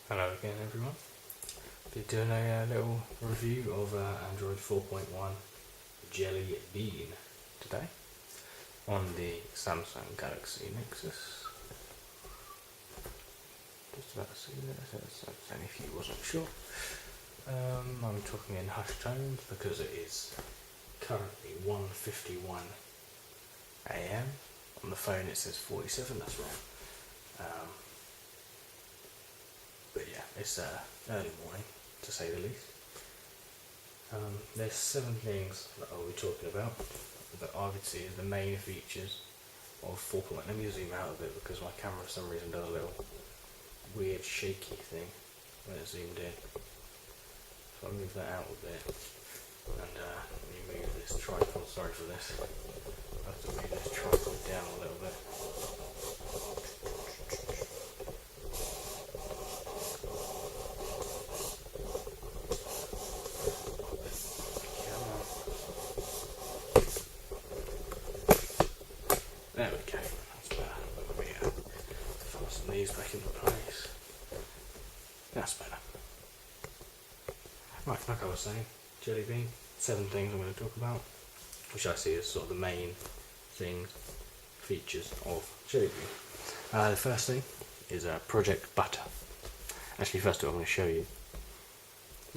Hello again everyone. Be doing a little review of Android 4.1 Jelly Bean today on the Samsung Galaxy Nexus. Just about to see this, only if you wasn't sure. I'm talking in hushed tones because it is currently 1:51 AM. On the phone it says 47, that's wrong. But yeah, it's early morning, to say the least. There's 7 things that I'll be talking about that I would see as the main features of 4.1. Let me zoom out a bit because my camera for some reason does a little weird shaky thing when it's zoomed in. So I'll move that out a bit. And let me move this tripod, sorry for this. I have to move this tripod down a little bit. There we go, that's better. Let me fasten these back into place. That's better. Right, like I was saying, Jelly Bean, 7 things I'm going to talk about, which I see as sort of the main things, features of Jelly Bean. The first thing is Project Butter. Actually, first of all, I'm going to show you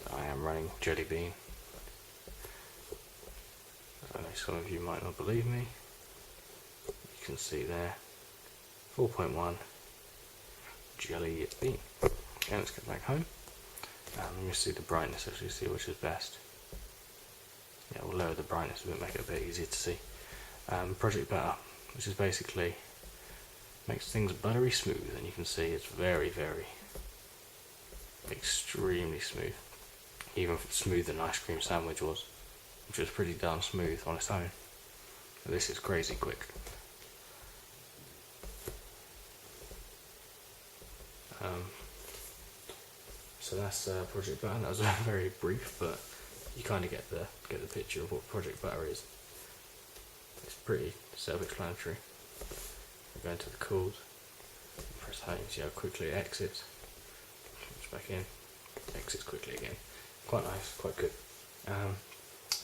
that I am running Jelly Bean. I know some of you might not believe me. You can see there, 4.1 Jelly Bean. Okay, let's get back home. Let me see the brightness, actually see which is best. Yeah, we'll lower the brightness a bit, make it a bit easier to see. Project Butter, which is basically makes things buttery smooth, and you can see it's very, very extremely smooth. Even smoother than an ice cream sandwich was, which was pretty darn smooth on its own. But this is crazy quick. So that's Project Butter. That was very brief, but you kind of get the picture of what Project Butter is. It's pretty self-explanatory. We go into the calls, press home, see how quickly it exits. Comes back in, exits quickly again. Quite nice, quite good.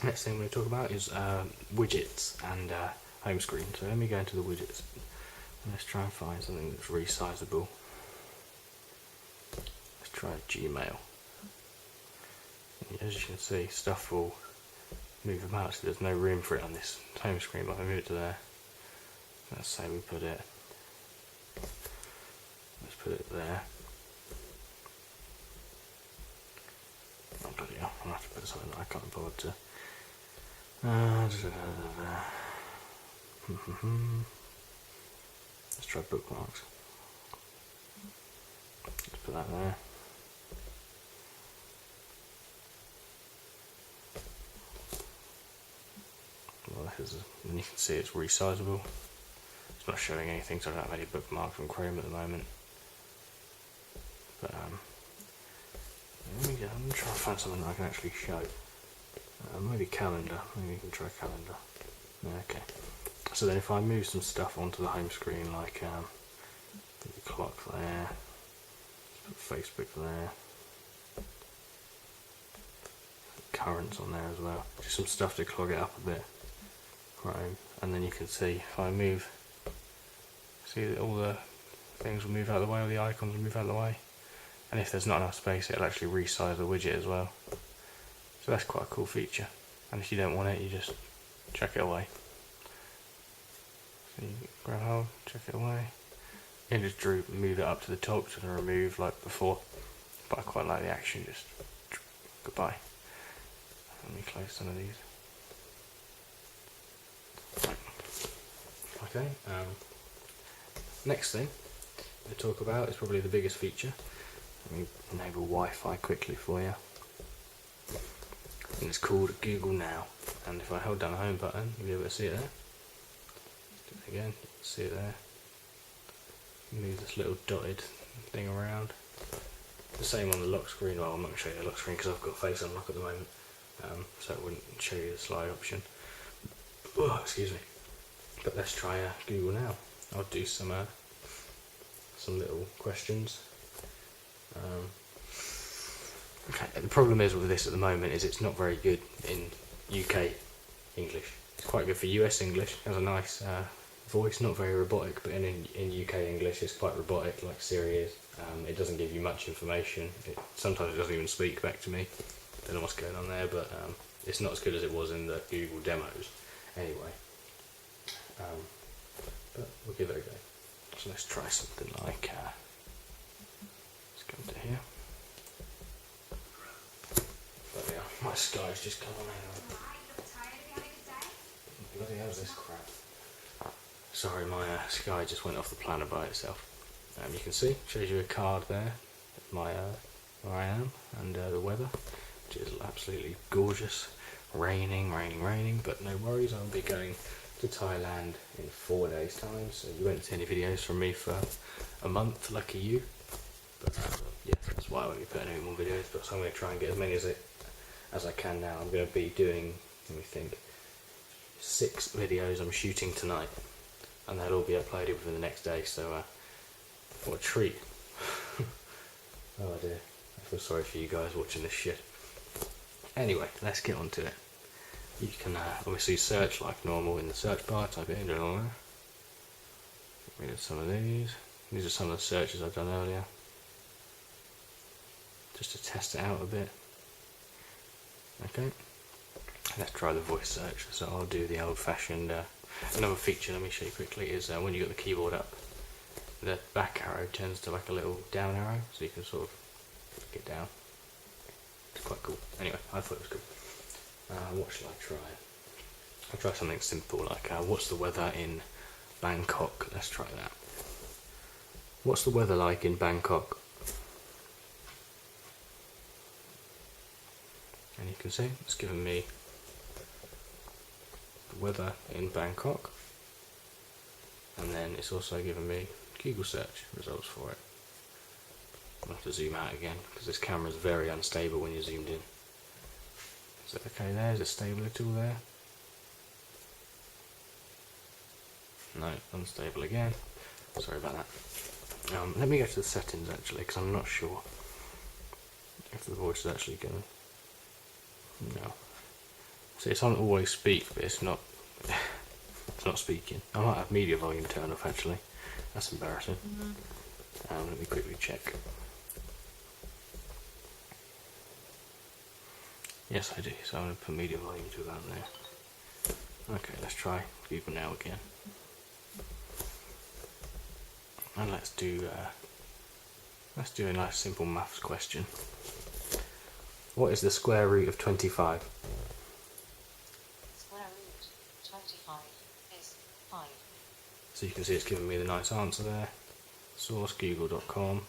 Next thing we're going to talk about is widgets and home screen. So let me go into the widgets. Let's try and find something that's resizable. Try Gmail. And as you can see, stuff will move about, so there's no room for it on this home screen, but if I move it to there, let's say we put it, let's put it there. Oh bloody hell, I'll have to put something that I can't bother to. Let's try bookmarks. Let's put that there. Well, and you can see it's resizable. It's not showing anything, so I don't have any bookmarks from Chrome at the moment. But I'm going to try and find something that I can actually show. Maybe calendar. Maybe we can try calendar. Okay. So then, if I move some stuff onto the home screen, like the clock there, put Facebook there, currents on there as well. Just some stuff to clog it up a bit. Chrome, and then you can see if I move, see that all the things will move out of the way, all the icons will move out of the way, and if there's not enough space it'll actually resize the widget as well. So that's quite a cool feature, and if you don't want it you just chuck it away. So you grab hold, chuck it away, and just move it up to the top to remove like before, but I quite like the action, just goodbye. Let me close some of these. Okay, next thing to talk about is probably the biggest feature. Let me enable Wi-Fi quickly for you. And it's called Google Now. And if I hold down the home button, you'll be able to see it there. Do it again, you can see it there. Move this little dotted thing around. The same on the lock screen. Well, I'm not going to show you the lock screen because I've got face unlock at the moment, so it wouldn't show you the slide option. Oh, excuse me. But let's try Google Now. I'll do some little questions. Okay, the problem is with this at the moment is it's not very good in UK English. It's quite good for US English. It has a nice voice, not very robotic, but in UK English it's quite robotic, like Siri is. It doesn't give you much information. Sometimes it doesn't even speak back to me. Don't know what's going on there, but it's not as good as it was in the Google demos. Anyway, but we'll give it a go. So let's try something like, let's go to here. There we are. My sky's just come on. Bloody hell's this crap? Sorry, my sky just went off the planner by itself. You can see, shows you a card there, where I am, and the weather, which is absolutely gorgeous. Raining, but no worries, I'll be going to Thailand in 4 days' time, so you won't see any videos from me for a month, lucky you. But yeah, that's why I won't be putting any more videos, but so I'm going to try and get as many as I can now. I'm going to be doing, let me think, 6 videos I'm shooting tonight, and they'll all be uploaded within the next day, so what a treat. Oh dear, I feel sorry for you guys watching this shit. Anyway, let's get on to it. You can obviously search like normal in the search bar, type it in and all that. Get rid of some of these. These are some of the searches I've done earlier, just to test it out a bit. Okay, let's try the voice search. So I'll do the old-fashioned. Another feature, let me show you quickly, is when you got the keyboard up, the back arrow turns to like a little down arrow, so you can sort of get down. It's quite cool. Anyway, I thought it was cool. What shall I try? I'll try something simple like what's the weather in Bangkok? Let's try that. What's the weather like in Bangkok? And you can see it's given me the weather in Bangkok, and then it's also given me Google search results for it. I'll have to zoom out again because this camera is very unstable when you're zoomed in. Is it okay there? Is it stable at all there? No, unstable again. Sorry about that. Let me go to the settings actually, because I'm not sure if the voice is actually going to... No. See, it's on always speak, but it's not speaking. I might have media volume turned off actually. That's embarrassing. Let me quickly check. Yes, I do. So I'm going to put media volume to about there. Okay, let's try Google Now again. And let's do a nice simple maths question. What is the square root of 25? Square root 25 is 5. So you can see it's giving me the nice answer there. Source google.com.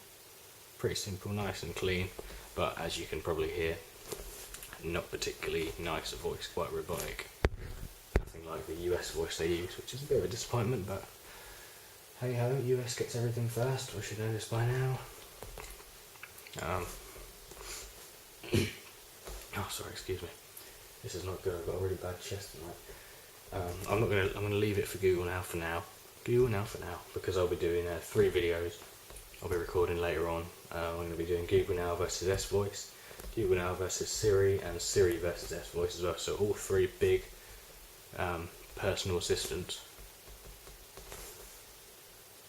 Pretty simple, nice and clean, but as you can probably hear, not particularly nice voice, quite robotic. Nothing like the US voice they use, which is a bit of a disappointment, but hey ho, US gets everything first, I should know this by now. Oh sorry, excuse me. This is not good, I've got a really bad chest tonight. I'm gonna leave it for Google Now for now. Google Now for now, because I'll be doing 3 videos I'll be recording later on. I'm going to be doing Google Now versus S Voice, Google Now versus Siri, and Siri versus S Voice as well. So all 3 big personal assistants,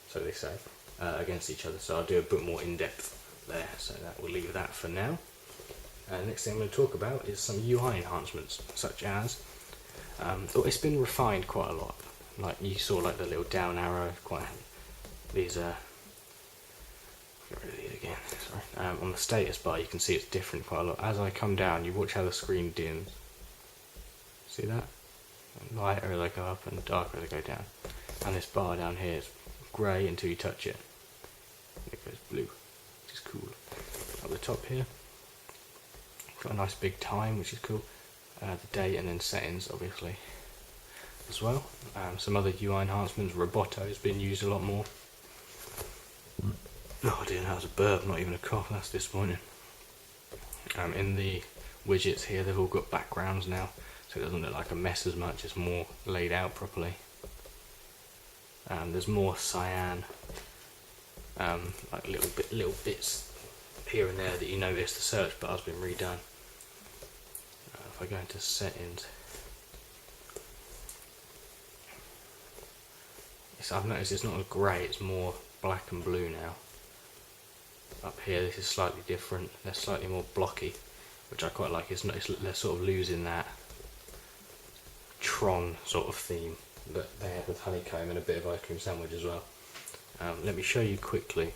so they say, against each other. So I'll do a bit more in depth there. So that we'll leave that for now. Next thing I'm going to talk about is some UI enhancements, such as it's been refined quite a lot. Like you saw, like the little down arrow, quite these get rid of these again, sorry. On the status bar you can see it's different quite a lot. As I come down, you watch how the screen dims. See that? Lighter as I go up and darker as I go down. And this bar down here is grey until you touch it. And it goes blue, which is cool. Up the top here, got a nice big time, which is cool. The date and then settings, obviously, as well. Some other UI enhancements. Roboto has been used a lot more. Oh dear, that was a burp, not even a cough. That's disappointing. In the widgets here, they've all got backgrounds now, so it doesn't look like a mess as much. It's more laid out properly. There's more cyan, like little bits here and there that you notice the search bar has been redone. If I go into settings, I've noticed it's not as grey, it's more black and blue now. Up here this is slightly different, they're slightly more blocky, which I quite like. They're sort of losing that Tron sort of theme that they had with honeycomb and a bit of ice cream sandwich as well. Let me show you quickly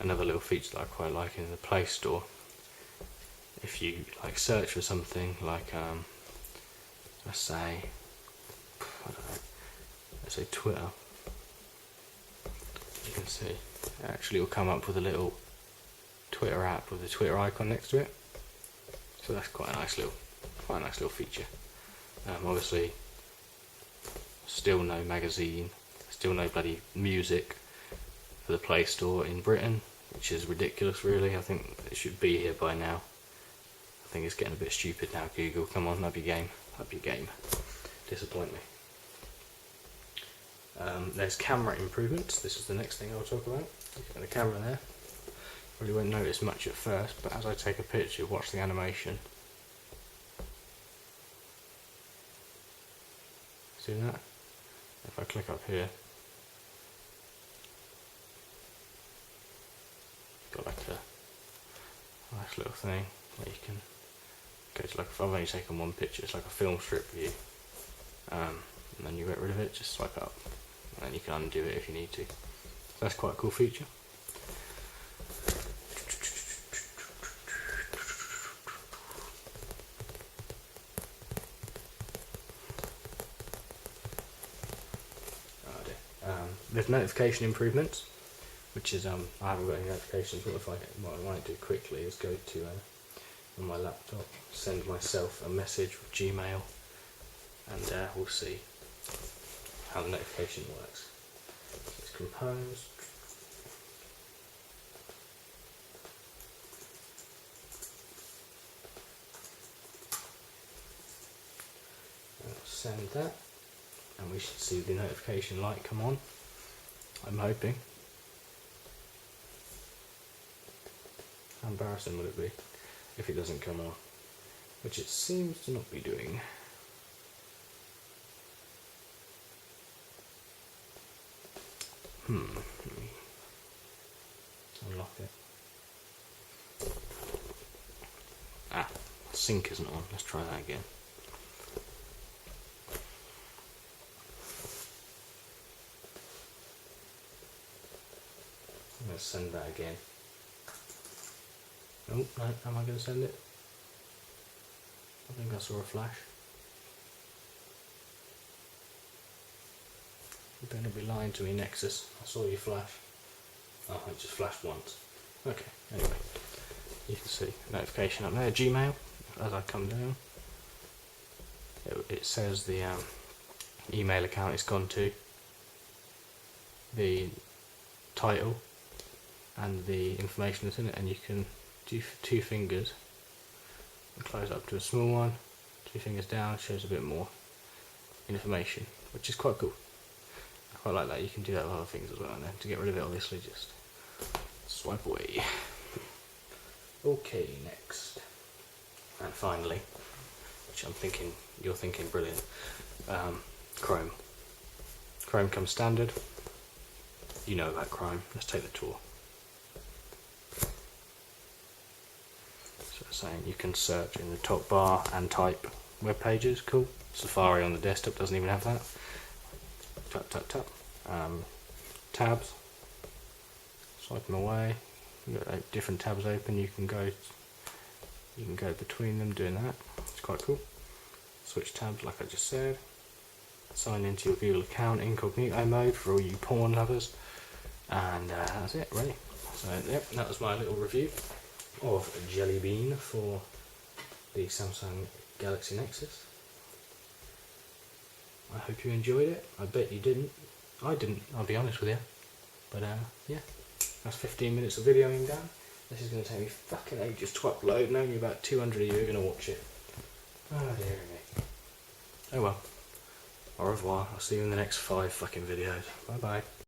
another little feature that I quite like in the Play Store. If you like search for something like let's say, I don't know, let's say Twitter, you can see it actually will come up with a little Twitter app with a Twitter icon next to it. So that's quite a nice little feature. Obviously, still no magazine, still no bloody music for the Play Store in Britain, which is ridiculous really. I think it should be here by now. I think it's getting a bit stupid now, Google. Come on, up your game. Up your game. Disappoint me. There's camera improvements. This is the next thing I'll talk about. Got the camera there. Probably won't notice much at first, but as I take a picture, watch the animation. See that? If I click up here, got like a nice little thing where you can go to, like, if I've only taken one picture, it's like a film strip view, and then you get rid of it, just swipe up, and then you can undo it if you need to. So that's quite a cool feature. There's notification improvements, which is I haven't got any notifications. What I might do quickly is go to on my laptop, send myself a message with Gmail, and we'll see how the notification works. So it's compose. I'll send that, and we should see the notification light come on. I'm hoping. How embarrassing would it be if it doesn't come on? Which it seems to not be doing. Let me unlock it. Sync isn't on. Let's try that again. Let's send that again. Oh, no, am I going to send it? I think I saw a flash. You better be lying to me, Nexus. I saw you flash. Oh, it just flashed once. Okay, anyway. You can see notification up there. Gmail, as I come down. It says the email account it's gone to. The title and the information that's in it, and you can do 2 fingers and close up to a small one, 2 fingers down, shows a bit more information, which is quite cool. I quite like that. You can do that with other things as well, and then to get rid of it, obviously just swipe away. Okay, next, and finally, which you're thinking brilliant, Chrome. Chrome comes standard. You know about Chrome. Let's take the tour. Saying you can search in the top bar and type web pages. Cool. Safari on the desktop doesn't even have that. Tap tap tap. Tabs. Swipe them away. You've got different tabs open. You can go between them doing that. It's quite cool. Switch tabs like I just said. Sign into your Google account, incognito mode for all you porn lovers, and that's it. Ready. So yep, that was my little review of Jelly Bean for the Samsung Galaxy Nexus. I hope you enjoyed it. I bet you didn't. I didn't, I'll be honest with you. But yeah, that's 15 minutes of videoing done. This is going to take me fucking ages to upload, and only about 200 of you are going to watch it. Oh dear me. Oh well. Au revoir. I'll see you in the next 5 fucking videos. Bye bye.